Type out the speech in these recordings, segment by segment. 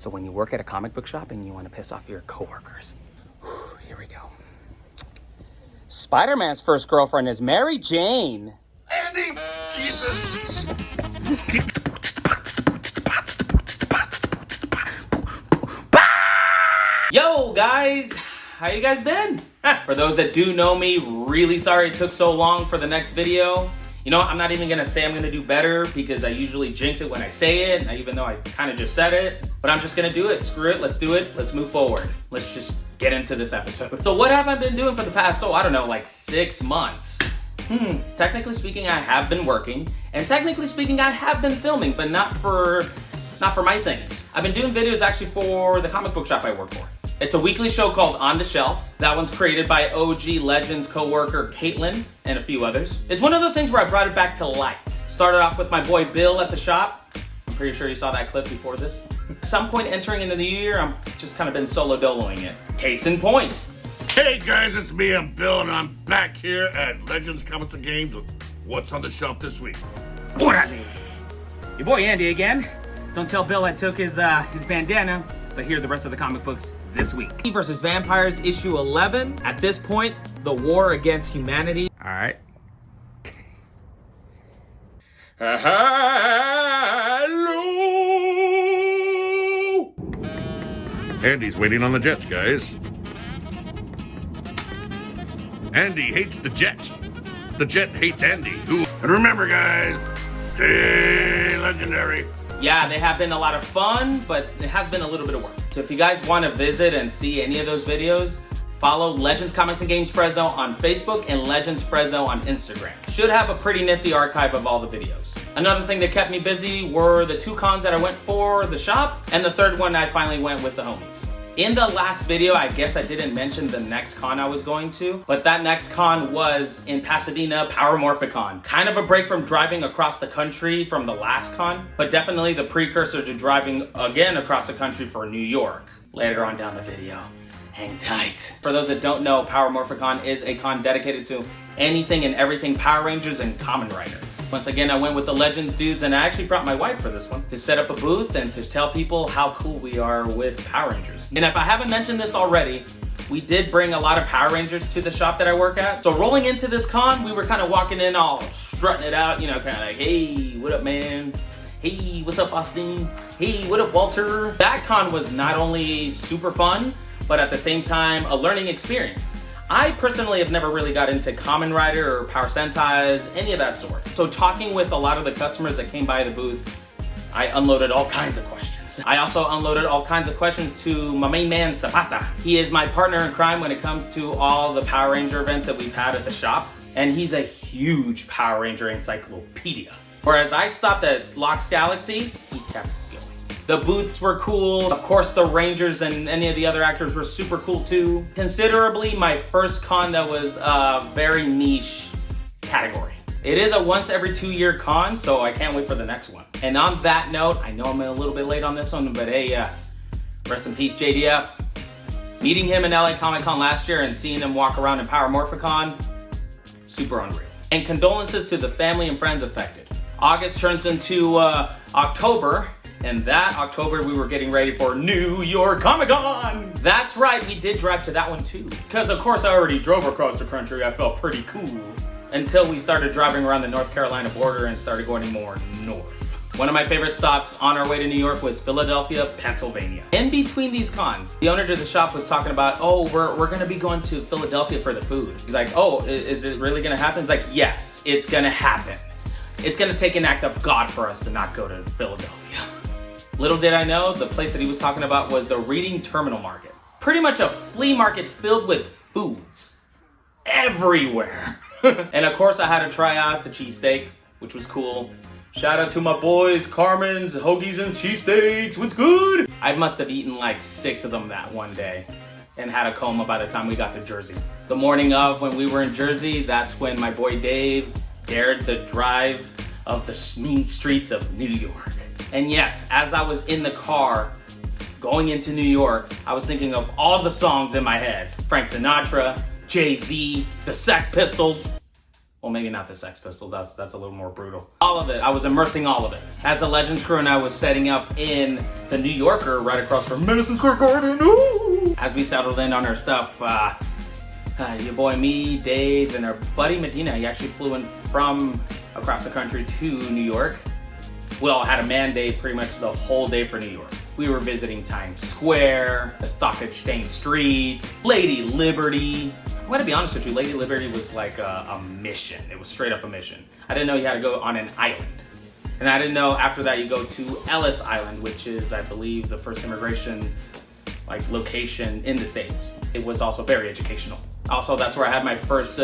So when you work at a comic book shop and you want to piss off your coworkers, here we go. Spider-Man's first girlfriend is Mary Jane. Andy! Jesus! Yo, guys! How you guys been? For those that do know me, really sorry it took so long for the next video. You know, I'm not even gonna say I'm gonna do better because I usually jinx it when I say it, even though I kind of just said it. But I'm just gonna do it. Screw it, let's do it. Let's move forward. Let's just get into this episode. So what have I been doing for the past, I don't know, like 6 months? Technically speaking, I have been working, and technically speaking, I have been filming, but not for my things. I've been doing videos actually for the comic book shop I work for. It's a weekly show called On the Shelf. That one's created by OG Legends co-worker Caitlin and a few others. It's one of those things where I brought it back to light. Started off with my boy Bill at the shop. I'm pretty sure you saw that clip before this. At some point entering into the new year, I'm just kind of been solo doloing it. Case in point. Hey guys, it's me, I'm Bill, and I'm back here at Legends Comics and Games with What's on the Shelf this week. Orale. Your boy Andy again. Don't tell Bill I took his bandana, but here are the rest of the comic books this week. Versus Vampires, issue 11. At this point, the war against humanity. All right. Hello. Andy's waiting on the Jets, guys. Andy hates the Jet. The Jet hates Andy. Ooh. And remember, guys, stay legendary. Yeah, they have been a lot of fun, but it has been a little bit of work. So if you guys want to visit and see any of those videos, follow Legends Comics and Games Fresno on Facebook and Legends Fresno on Instagram. Should have a pretty nifty archive of all the videos. Another thing that kept me busy were the 2 cons that I went for the shop, and the third one I finally went with the homies. In the last video, I guess I didn't mention the next con I was going to, but that next con was in Pasadena, Power Morphicon. Kind of a break from driving across the country from the last con, but definitely the precursor to driving again across the country for New York. Later on down the video. Hang tight. For those that don't know, Power Morphicon is a con dedicated to anything and everything Power Rangers and Kamen Rider. Once again, I went with the Legends dudes, and I actually brought my wife for this one to set up a booth and to tell people how cool we are with Power Rangers. And if I haven't mentioned this already, we did bring a lot of Power Rangers to the shop that I work at. So rolling into this con, we were kind of walking in all strutting it out, you know, kind of like, hey, what up, man? Hey, what's up, Austin? Hey, what up, Walter? That con was not only super fun, but at the same time, a learning experience. I personally have never really got into Kamen Rider or Power Sentais, any of that sort. So talking with a lot of the customers that came by the booth, I unloaded all kinds of questions. I also unloaded all kinds of questions to my main man, Zapata. He is my partner in crime when it comes to all the Power Ranger events that we've had at the shop. And he's a huge Power Ranger encyclopedia. Whereas I stopped at Lox Galaxy, he kept going. The booths were cool. Of course, the Rangers and any of the other actors were super cool too. Considerably, my first con that was a very niche category. It is a once every 2 year con, so I can't wait for the next one. And on that note, I know I'm a little bit late on this one, but hey, rest in peace, JDF. Meeting him in LA Comic Con last year and seeing him walk around in Power Morphicon, super unreal. And condolences to the family and friends affected. August turns into October, and that October we were getting ready for New York Comic Con. That's right, we did drive to that one too. Because of course I already drove across the country, I felt pretty cool. Until we started driving around the North Carolina border and started going more north. One of my favorite stops on our way to New York was Philadelphia, Pennsylvania. In between these cons, the owner to the shop was talking about, oh, we're gonna be going to Philadelphia for the food. He's like, oh, is it really gonna happen? It's like, yes, it's gonna happen. It's gonna take an act of God for us to not go to Philadelphia. Little did I know, the place that he was talking about was the Reading Terminal Market. Pretty much a flea market filled with foods. Everywhere. And of course I had to try out the cheesesteak, which was cool. Shout out to my boys, Carmen's, Hoagies and Cheesesteaks, what's good? I must have eaten like 6 of them that one day and had a coma by the time we got to Jersey. The morning of when we were in Jersey, that's when my boy Dave dared the drive of the mean streets of New York. And yes, as I was in the car going into New York, I was thinking of all the songs in my head. Frank Sinatra, Jay-Z, the Sex Pistols. Well, maybe not the Sex Pistols, that's a little more brutal. All of it, I was immersing all of it. As a Legends crew and I was setting up in the New Yorker right across from Madison Square Garden. Ooh! As we settled in on our stuff, your boy, me, Dave, and our buddy Medina, he actually flew in from across the country to New York. We all had a mandate pretty much the whole day for New York. We were visiting Times Square, the Stock Exchange Streets, Lady Liberty. I'm gonna be honest with you, Lady Liberty was like a mission. It was straight up a mission. I didn't know you had to go on an island. And I didn't know after that you go to Ellis Island, which is, I believe, the first immigration location in the States. It was also very educational. Also, that's where I had my first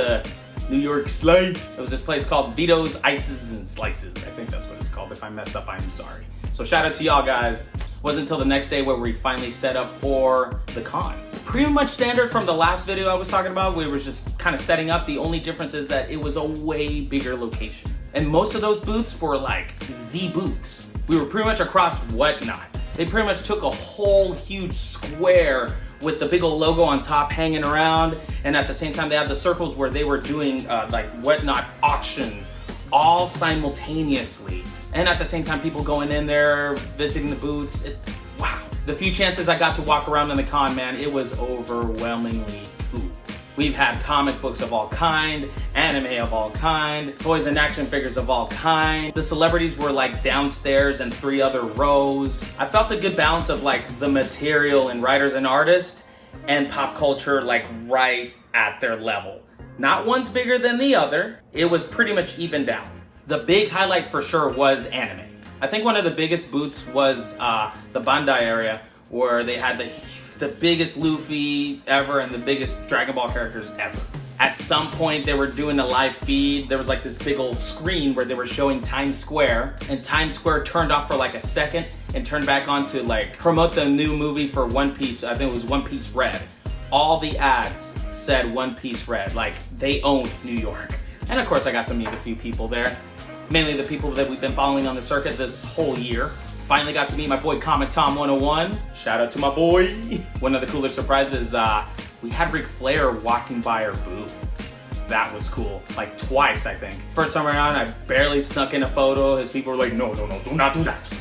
New York slice. It was this place called Vito's Ices and Slices. I think that's what it's called. If I messed up, I'm sorry. So shout out to y'all guys. It wasn't until the next day where we finally set up for the con. Pretty much standard from the last video I was talking about. We were just kind of setting up. The only difference is that it was a way bigger location. And most of those booths were like the booths. We were pretty much across Whatnot. They pretty much took a whole huge square with the big old logo on top hanging around. And at the same time, they had the circles where they were doing Whatnot auctions all simultaneously. And at the same time, people going in there, visiting the booths. It's wow. The few chances I got to walk around in the con, man, it was overwhelmingly cool. We've had comic books of all kind, anime of all kind, toys and action figures of all kind. The celebrities were like downstairs and 3 other rows. I felt a good balance of like the material and writers and artists and pop culture like right at their level. Not one's bigger than the other. It was pretty much evened out. The big highlight for sure was anime. I think one of the biggest booths was the Bandai area, where they had the biggest Luffy ever and the biggest Dragon Ball characters ever. At some point they were doing a live feed. There was like this big old screen where they were showing Times Square, and Times Square turned off for like a second and turned back on to like promote the new movie for One Piece. I think it was One Piece Red. All the ads said One Piece Red, like they owned New York. And of course I got to meet a few people there. Mainly the people that we've been following on the circuit this whole year. Finally got to meet my boy Comic Tom 101. Shout out to my boy. One of the cooler surprises, we had Ric Flair walking by our booth. That was cool, like twice I think. First time around, I barely snuck in a photo. His people were like, no, do not do that.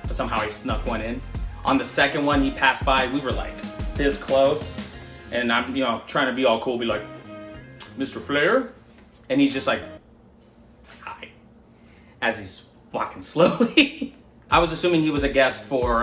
But somehow I snuck one in. On the second one, he passed by. We were like this close. And I'm, trying to be all cool, be like, Mr. Flair? And he's just like, hi, as he's walking slowly. I was assuming he was a guest for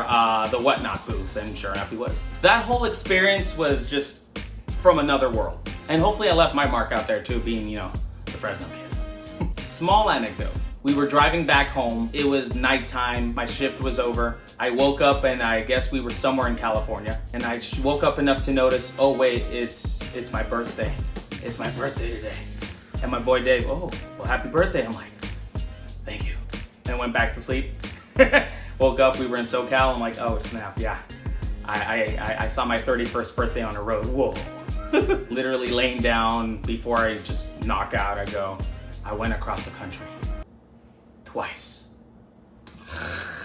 the Whatnot booth, and sure enough he was. That whole experience was just from another world. And hopefully I left my mark out there too, being, the Fresno kid. Small anecdote. We were driving back home. It was nighttime. My shift was over. I woke up and I guess we were somewhere in California. And I woke up enough to notice, oh wait, it's my birthday. It's my birthday today. And my boy Dave, oh, well, happy birthday. I'm like, thank you. And went back to sleep. Woke up, we were in SoCal. I'm like, oh snap, yeah. I saw my 31st birthday on the road. Whoa. Literally laying down before I just knock out, I went across the country. Twice.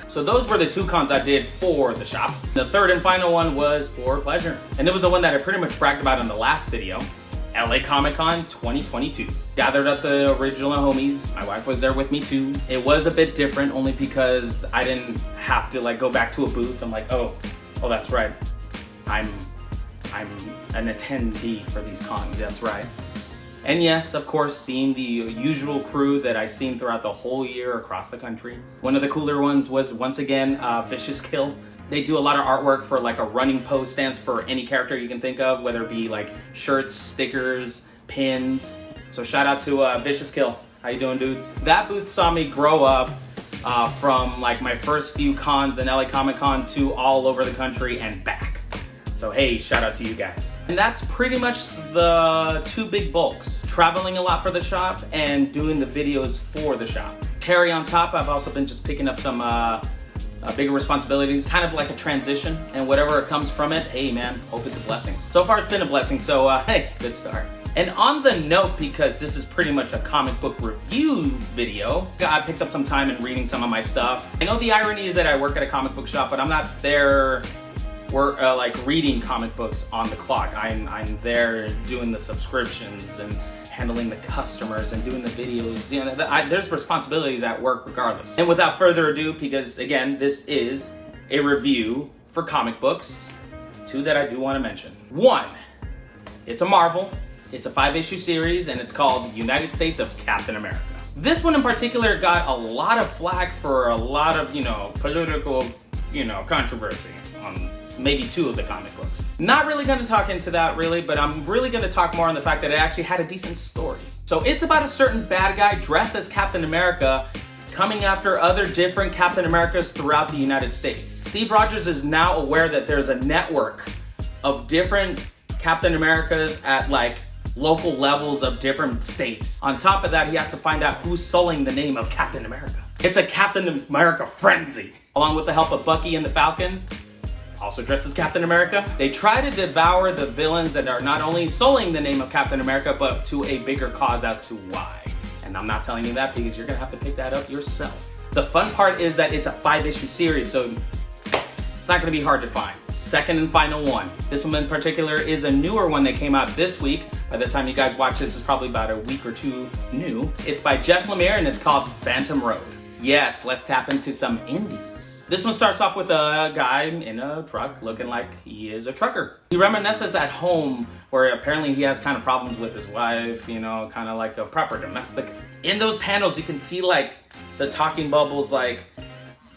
So those were the 2 cons I did for the shop. The third and final one was for pleasure. And it was the one that I pretty much bragged about in the last video. LA Comic Con 2022. Gathered up the original homies. My wife was there with me too. It was a bit different only because I didn't have to go back to a booth. I'm like, oh, that's right. I'm an attendee for these cons, that's right. And yes, of course, seeing the usual crew that I've seen throughout the whole year across the country. One of the cooler ones was, once again, Vicious Kill. They do a lot of artwork for a running pose stance for any character you can think of, whether it be shirts, stickers, pins. So shout out to Vicious Kill. How you doing, dudes? That booth saw me grow up from my first few cons in LA Comic Con to all over the country and back. So hey, shout out to you guys. And that's pretty much the 2 big bulks. Traveling a lot for the shop and doing the videos for the shop. Cherry on top, I've also been just picking up some bigger responsibilities, kind of like a transition, and whatever comes from it, hey man, hope it's a blessing. So far it's been a blessing, so hey, good start. And on the note, because this is pretty much a comic book review video, I picked up some time in reading some of my stuff. I know the irony is that I work at a comic book shop, but I'm not there reading comic books on the clock. I'm there doing the subscriptions and handling the customers and doing the videos. You know, there's responsibilities at work regardless. And without further ado, because again, this is a review for comic books, 2 that I do want to mention. 1, it's a Marvel. It's a 5-issue series, and it's called United States of Captain America. This one in particular got a lot of flack for a lot of, political, controversy on maybe 2 of the comic books. Not really going to talk into that really, but I'm really going to talk more on the fact that it actually had a decent story. So it's about a certain bad guy dressed as Captain America coming after other different Captain Americas throughout the United States. Steve Rogers is now aware that there's a network of different Captain Americas at local levels of different states. On top of that, he has to find out who's sullying the name of Captain America. It's a Captain America frenzy. Along with the help of Bucky and the Falcon, also dressed as Captain America, they try to devour the villains that are not only sullying the name of Captain America, but to a bigger cause as to why. And I'm not telling you that because you're gonna have to pick that up yourself. The fun part is that it's a 5-issue series, so it's not gonna be hard to find. Second and final one. This one in particular is a newer one that came out this week. By the time you guys watch this, it's probably about a week or 2 new. It's by Jeff Lemire and it's called Phantom Road. Yes, let's tap into some indies. This one starts off with a guy in a truck looking like he is a trucker. He reminisces at home where apparently he has kind of problems with his wife, kind of like a proper domestic. In those panels, you can see the talking bubbles,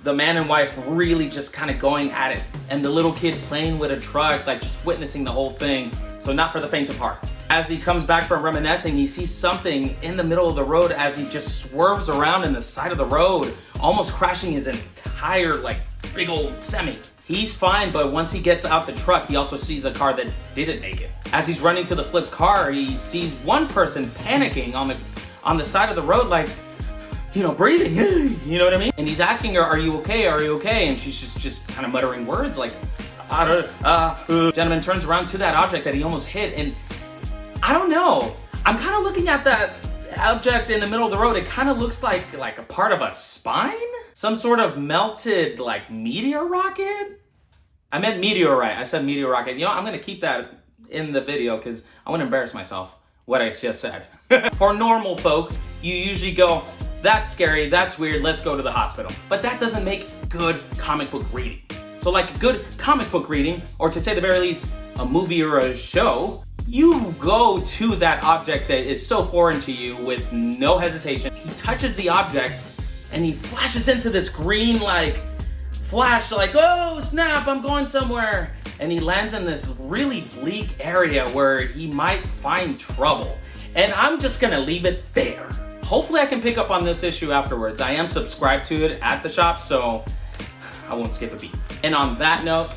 the man and wife really just kind of going at it, and the little kid playing with a truck, just witnessing the whole thing. So not for the faint of heart. As he comes back from reminiscing, he sees something in the middle of the road as he just swerves around in the side of the road, almost crashing his entire big old semi. He's fine, but once he gets out the truck, he also sees a car that didn't make it. As he's running to the flipped car, he sees one person panicking on the side of the road, breathing, you know what I mean? And he's asking her, are you okay? Are you okay? And she's just kind of muttering words Gentleman turns around to that object that he almost hit, and I don't know. I'm kind of looking at that object in the middle of the road. It kind of looks like a part of a spine? Some sort of melted, meteor rocket? I meant meteorite. I said meteor rocket. I'm going to keep that in the video because I want to embarrass myself, what I just said. For normal folk, you usually go, that's scary, that's weird, let's go to the hospital. But that doesn't make good comic book reading. So good comic book reading, or to say the very least, a movie or a show, you go to that object that is so foreign to you with no hesitation. He touches the object and he flashes into this green flash oh snap, I'm going somewhere. And he lands in this really bleak area where he might find trouble. And I'm just gonna leave it there. Hopefully I can pick up on this issue afterwards. I am subscribed to it at the shop, so I won't skip a beat. And on that note,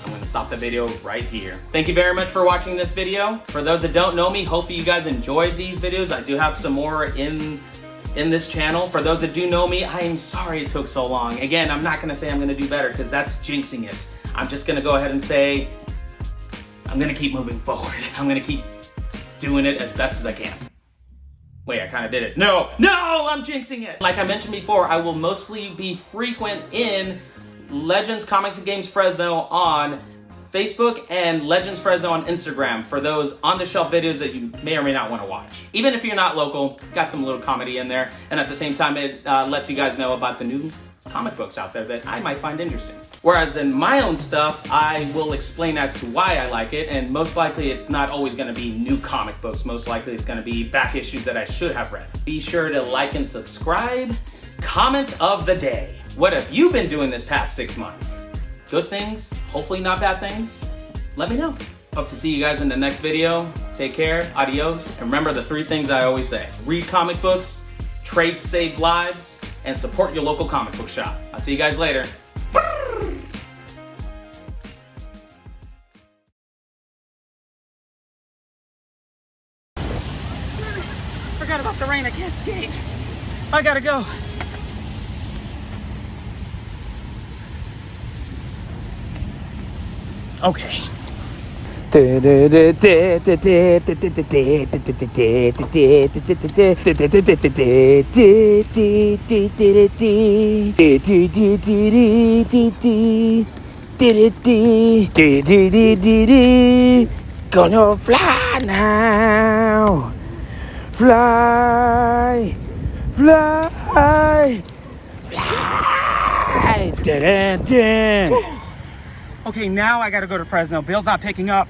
I'm gonna stop the video right here. Thank you very much for watching this video. For those that don't know me, hopefully you guys enjoyed these videos. I do have some more in this channel. For those that do know me, I am sorry it took so long. Again, I'm not gonna say I'm gonna do better because that's jinxing it. I'm just gonna go ahead and say, I'm gonna keep moving forward. I'm gonna keep doing it as best as I can. Wait, I kind of did it. No, I'm jinxing it. Like I mentioned before, I will mostly be frequent in Legends Comics and Games Fresno on Facebook and Legends Fresno on Instagram for those on-the-shelf videos that you may or may not want to watch. Even if you're not local, got some little comedy in there, and at the same time, it lets you guys know about the new comic books out there that I might find interesting. Whereas in my own stuff, I will explain as to why I like it, and most likely it's not always going to be new comic books. Most likely it's going to be back issues that I should have read. Be sure to like and subscribe. Comment of the day. What have you been doing this past 6 months? Good things, hopefully not bad things. Let me know. Hope to see you guys in the next video. Take care, adios. And remember the 3 things I always say. Read comic books, trade save lives, and support your local comic book shop. I'll see you guys later. Forgot about the rain, I can't skate. I gotta go. Okay. Gonna fly now. Fly, fly, fly. Da-da-da. Okay, now I gotta go to Fresno. Bill's not picking up.